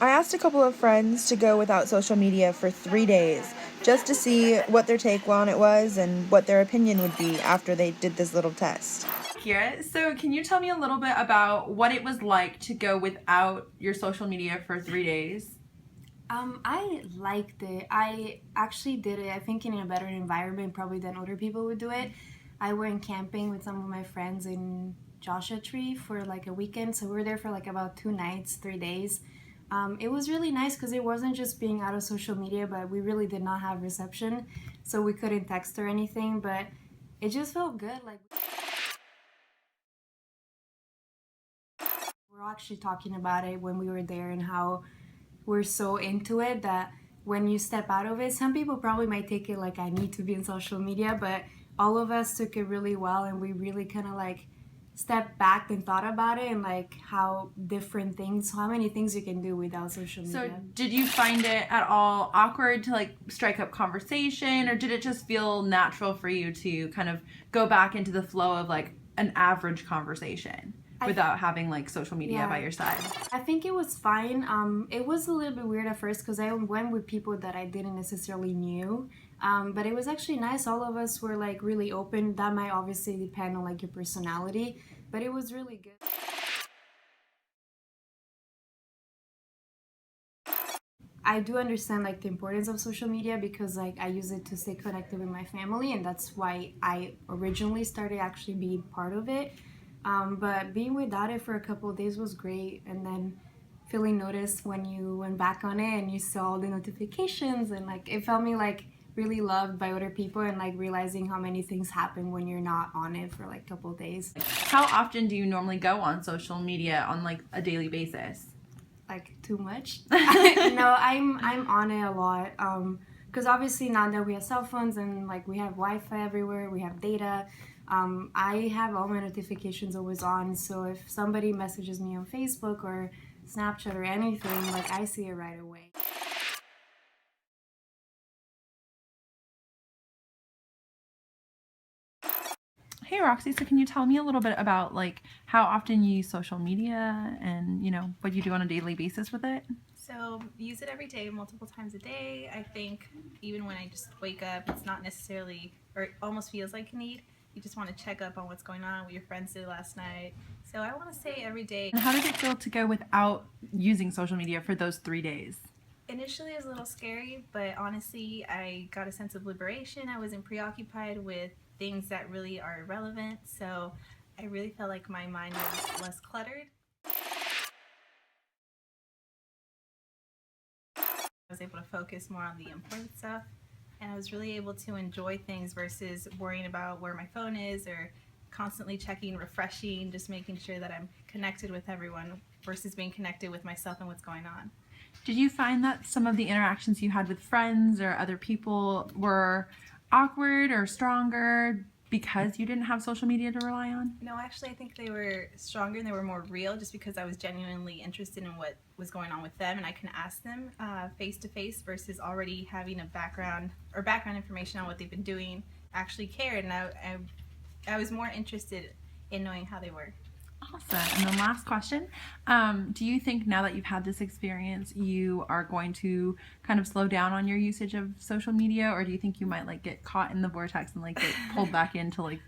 I asked a couple of friends to go without social media for 3 days just to see what their take on it was and what their opinion would be after they did this little test. Kira, so can you tell me a little bit about what it was like to go without your social media for 3 days? I liked it. I actually did it, I think, in a better environment probably than other people would do it. I went camping with some of my friends in Joshua Tree for like a weekend. So we were there for like about 2 nights, 3 days. It was really nice because it wasn't just being out of social media, but we really did not have reception. So we couldn't text or anything, but it just felt good. Like, we're all actually talking about it when we were there and how we're so into it that when you step out of it, some people probably might take it like I need to be in social media, but all of us took it really well, and we really kind of like stepped back and thought about it and like how different things, how many things you can do without social media. So did you find it at all awkward to like strike up conversation, or did it just feel natural for you to kind of go back into the flow of like an average conversation without having like social media by your side? I think it was fine. It was a little bit weird at first because I went with people that I didn't necessarily knew. But it was actually nice. All of us were like really open. That might obviously depend on like your personality, but it was really good. I do understand like the importance of social media because like I use it to stay connected with my family, and that's why I originally started actually being part of it. But being without it for a couple of days was great, and then feeling noticed when you went back on it and you saw all the notifications, and like it felt me like really loved by other people, and like realizing how many things happen when you're not on it for like a couple of days. How often do you normally go on social media on like a daily basis? Like too much. No, I'm on it a lot. Because obviously now that we have cell phones and like we have Wi-Fi everywhere, we have data. I have all my notifications always on, so if somebody messages me on Facebook or Snapchat or anything, like I see it right away. Hey Roxy, so can you tell me a little bit about like how often you use social media and what you do on a daily basis with it? So use it every day, multiple times a day. I think even when I just wake up, it's not necessarily, or it almost feels like a need. You just want to check up on what's going on, what your friends did last night. So I want to say every day. And how did it feel to go without using social media for those 3 days? Initially it was a little scary, but honestly I got a sense of liberation. I wasn't preoccupied with things that really are irrelevant, so I really felt like my mind was less cluttered. I was able to focus more on the important stuff, and I was really able to enjoy things versus worrying about where my phone is or constantly checking, refreshing, just making sure that I'm connected with everyone versus being connected with myself and what's going on. Did you find that some of the interactions you had with friends or other people were awkward or stronger because you didn't have social media to rely on? No, actually I think they were stronger and they were more real just because I was genuinely interested in what was going on with them, and I can ask them face to face versus already having a background information on what they've been doing. I actually cared, and I was more interested in knowing how they were. Awesome. And then last question, do you think now that you've had this experience, you are going to kind of slow down on your usage of social media, or do you think you might like get caught in the vortex and like get pulled back into like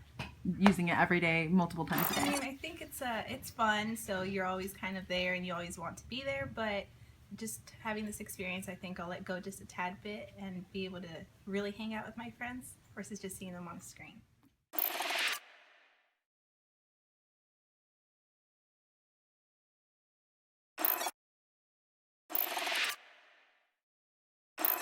using it every day, multiple times a day? I mean, I think it's fun, so you're always kind of there and you always want to be there, but just having this experience, I think I'll let go just a tad bit and be able to really hang out with my friends versus just seeing them on the screen.